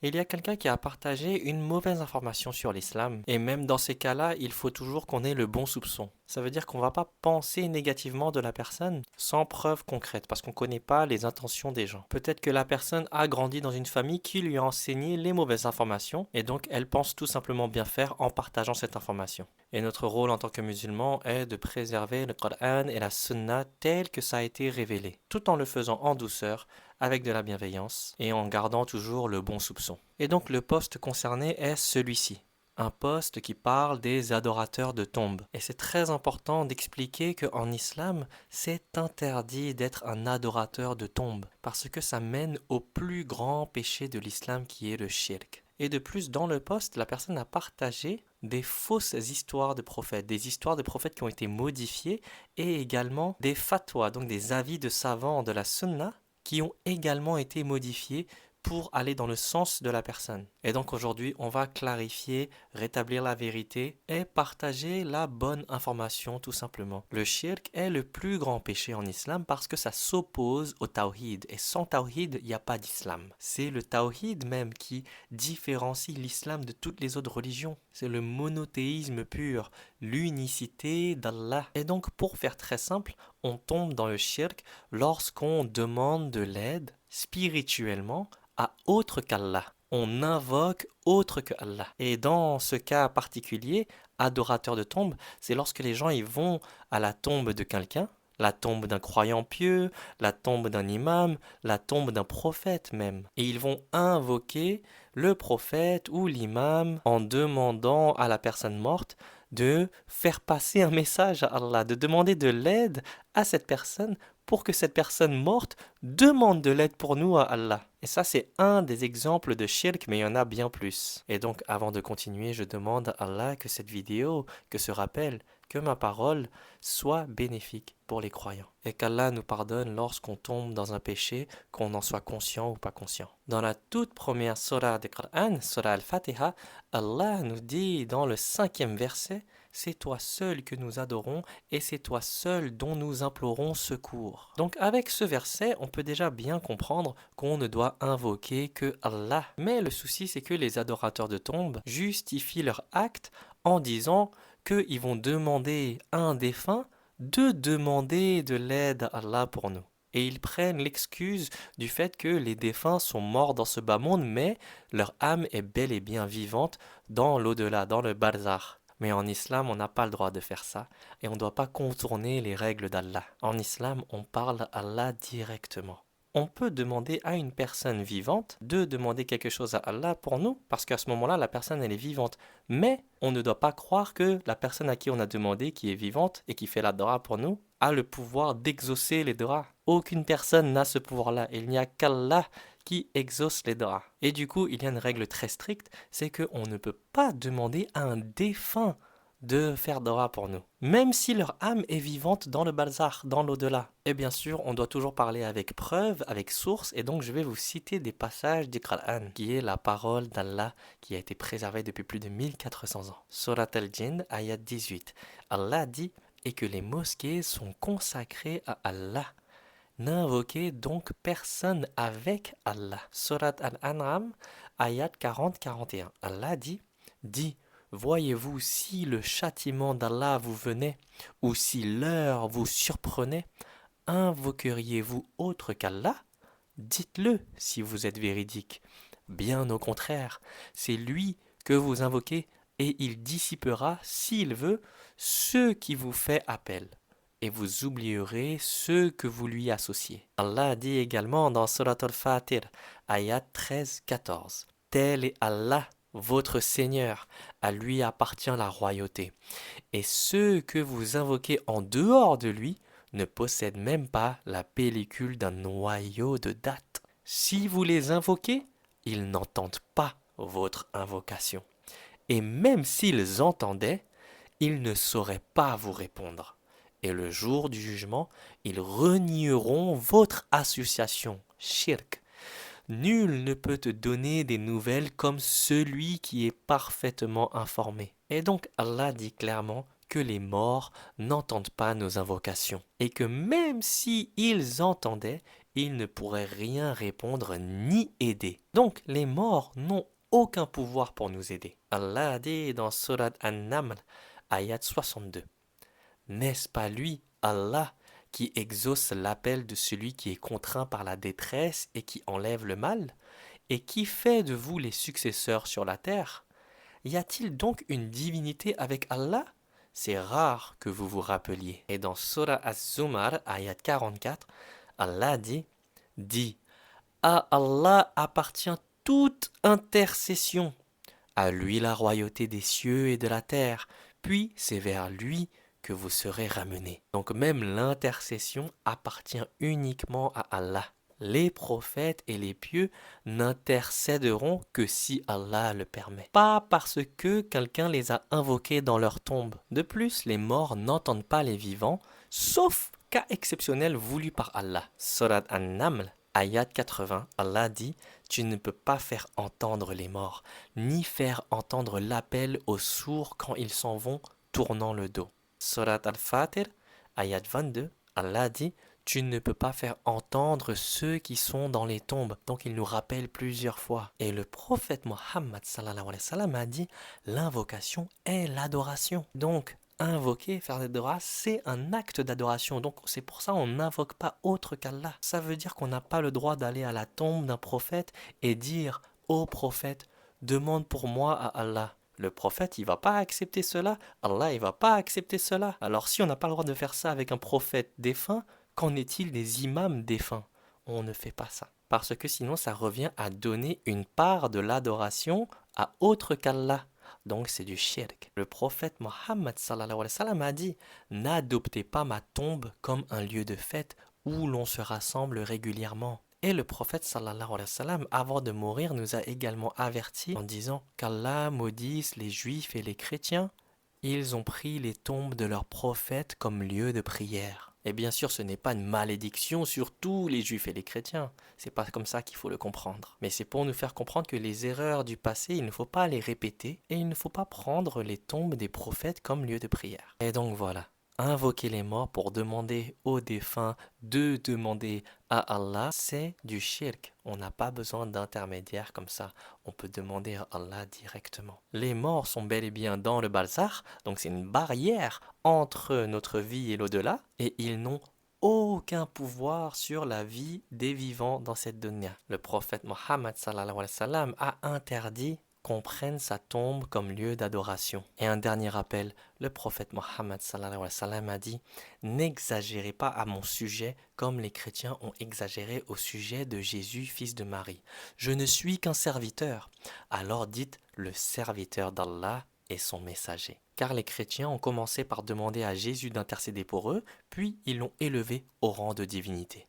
Il y a quelqu'un qui a partagé une mauvaise information sur l'islam. Et même dans ces cas-là, il faut toujours qu'on ait le bon soupçon. Ça veut dire qu'on ne va pas penser négativement de la personne sans preuve concrète, parce qu'on ne connaît pas les intentions des gens. Peut-être que la personne a grandi dans une famille qui lui a enseigné les mauvaises informations, et donc elle pense tout simplement bien faire en partageant cette information. Et notre rôle en tant que musulman est de préserver le Coran et la Sunna tel que ça a été révélé, tout en le faisant en douceur, avec de la bienveillance et en gardant toujours le bon soupçon. Et donc le poste concerné est celui-ci. Un poste qui parle des adorateurs de tombes. Et c'est très important d'expliquer qu'en islam, c'est interdit d'être un adorateur de tombes, parce que ça mène au plus grand péché de l'islam qui est le shirk. Et de plus, dans le poste, la personne a partagé des fausses histoires de prophètes, des histoires de prophètes qui ont été modifiées, et également des fatwas, donc des avis de savants de la sunna, qui ont également été modifiés pour aller dans le sens de la personne. Et donc aujourd'hui, on va clarifier, rétablir la vérité et partager la bonne information tout simplement. Le shirk est le plus grand péché en islam parce que ça s'oppose au tawhid. Et sans tawhid, il n'y a pas d'islam. C'est le tawhid même qui différencie l'islam de toutes les autres religions. C'est le monothéisme pur, l'unicité d'Allah. Et donc pour faire très simple, on tombe dans le shirk lorsqu'on demande de l'aide spirituellement à autre qu'Allah. On invoque autre que Allah. Et dans ce cas particulier, adorateur de tombe, c'est lorsque les gens ils vont à la tombe de quelqu'un, la tombe d'un croyant pieux, la tombe d'un imam, la tombe d'un prophète même. Et ils vont invoquer le prophète ou l'imam en demandant à la personne morte de faire passer un message à Allah, de demander de l'aide à cette personne pour que cette personne morte demande de l'aide pour nous à Allah. Et ça, c'est un des exemples de shirk, mais il y en a bien plus. Et donc, avant de continuer, je demande à Allah que cette vidéo, que ce rappel, que ma parole soit bénéfique pour les croyants. Et qu'Allah nous pardonne lorsqu'on tombe dans un péché, qu'on en soit conscient ou pas conscient. Dans la toute première surah du Coran, surah Al-Fatiha, Allah nous dit dans le 5e verset, c'est toi seul que nous adorons et c'est toi seul dont nous implorons secours. Donc avec ce verset, on peut déjà bien comprendre qu'on ne doit invoquer que Allah. Mais le souci, c'est que les adorateurs de tombes justifient leur acte en disant qu'ils vont demander à un défunt de demander de l'aide à Allah pour nous. Et ils prennent l'excuse du fait que les défunts sont morts dans ce bas monde, mais leur âme est bel et bien vivante dans l'au-delà, dans le barzakh. Mais en islam, on n'a pas le droit de faire ça et on ne doit pas contourner les règles d'Allah. En islam, on parle à Allah directement. On peut demander à une personne vivante de demander quelque chose à Allah pour nous, parce qu'à ce moment-là, la personne, elle est vivante. Mais on ne doit pas croire que la personne à qui on a demandé, qui est vivante et qui fait la dora pour nous, a le pouvoir d'exaucer les doras. Aucune personne n'a ce pouvoir-là. Il n'y a qu'Allah qui exauce les doigts. Et du coup, il y a une règle très stricte, c'est qu'on ne peut pas demander à un défunt de faire dora pour nous, même si leur âme est vivante dans le barzakh, dans l'au-delà. Et bien sûr, on doit toujours parler avec preuve, avec source, et donc je vais vous citer des passages du Coran, qui est la parole d'Allah qui a été préservée depuis plus de 1400 ans. Surat al-Jinn, ayat 18. Allah dit « Et que les mosquées sont consacrées à Allah ». N'invoquez donc personne avec Allah. Surat Al-An'am, ayat 40-41. Allah dit, voyez-vous si le châtiment d'Allah vous venait, ou si l'heure vous surprenait, invoqueriez-vous autre qu'Allah? Dites-le si vous êtes véridique. Bien au contraire, c'est lui que vous invoquez, et il dissipera, s'il veut, ceux qui vous fait appel et vous oublierez ceux que vous lui associez. Allah dit également dans Surat Al-Fatir, ayat 13-14. Tel est Allah, votre Seigneur, à lui appartient la royauté. Et ceux que vous invoquez en dehors de lui ne possèdent même pas la pellicule d'un noyau de date. Si vous les invoquez, ils n'entendent pas votre invocation. Et même s'ils entendaient, ils ne sauraient pas vous répondre. Et le jour du jugement, ils renieront votre association, shirk. Nul ne peut te donner des nouvelles comme celui qui est parfaitement informé. Et donc Allah dit clairement que les morts n'entendent pas nos invocations. Et que même si ils entendaient, ils ne pourraient rien répondre ni aider. Donc les morts n'ont aucun pouvoir pour nous aider. Allah a dit dans Surat An-Naml, ayat 62. N'est-ce pas lui, Allah, qui exauce l'appel de celui qui est contraint par la détresse et qui enlève le mal, et qui fait de vous les successeurs sur la terre? Y a-t-il donc une divinité avec Allah? C'est rare que vous vous rappeliez. Et dans Surah Az-Zumar, ayat 44, Allah dit, dit, à Allah appartient toute intercession, à lui la royauté des cieux et de la terre, puis c'est vers lui que vous serez ramenés. Donc même l'intercession appartient uniquement à Allah. Les prophètes et les pieux n'intercéderont que si Allah le permet, pas parce que quelqu'un les a invoqués dans leur tombe. De plus, les morts n'entendent pas les vivants, sauf cas exceptionnel voulu par Allah. Surat An-Naml, ayat 80, Allah dit « Tu ne peux pas faire entendre les morts, ni faire entendre l'appel aux sourds quand ils s'en vont tournant le dos. » Surat Al-Fatir, ayat 22, Allah dit « Tu ne peux pas faire entendre ceux qui sont dans les tombes. » Donc il nous rappelle plusieurs fois. Et le prophète Mohammed sallallahu alayhi wa sallam a dit « L'invocation est l'adoration. » Donc invoquer, faire des doigts, c'est un acte d'adoration. Donc c'est pour ça qu'on n'invoque pas autre qu'Allah. Ça veut dire qu'on n'a pas le droit d'aller à la tombe d'un prophète et dire « Ô prophète, demande pour moi à Allah. » Le prophète, il va pas accepter cela. Allah, il va pas accepter cela. Alors si on n'a pas le droit de faire ça avec un prophète défunt, qu'en est-il des imams défunts? On ne fait pas ça. Parce que sinon, ça revient à donner une part de l'adoration à autre qu'Allah. Donc c'est du shirk. Le prophète Mohammed sallallahu alayhi wa sallam a dit « N'adoptez pas ma tombe comme un lieu de fête où l'on se rassemble régulièrement. » Et le prophète sallallahu alayhi wa sallam, avant de mourir, nous a également avertis en disant qu'Allah maudisse les juifs et les chrétiens. Ils ont pris les tombes de leurs prophètes comme lieu de prière. Et bien sûr, ce n'est pas une malédiction sur tous les juifs et les chrétiens. C'est pas comme ça qu'il faut le comprendre. Mais c'est pour nous faire comprendre que les erreurs du passé, il ne faut pas les répéter et il ne faut pas prendre les tombes des prophètes comme lieu de prière. Et donc voilà. Invoquer les morts pour demander aux défunts de demander à Allah, c'est du shirk. On n'a pas besoin d'intermédiaire comme ça. On peut demander à Allah directement. Les morts sont bel et bien dans le barzakh, donc c'est une barrière entre notre vie et l'au-delà, et ils n'ont aucun pouvoir sur la vie des vivants dans cette dunya. Le prophète Mohammed sallallahu alayhi wa sallam a interdit qu'on prenne sa tombe comme lieu d'adoration. Et un dernier rappel, le prophète Mohammed sallallahu alayhi wa sallam a dit « N'exagérez pas à mon sujet comme les chrétiens ont exagéré au sujet de Jésus, fils de Marie. Je ne suis qu'un serviteur. Alors dites le serviteur d'Allah et son messager. » Car les chrétiens ont commencé par demander à Jésus d'intercéder pour eux, puis ils l'ont élevé au rang de divinité.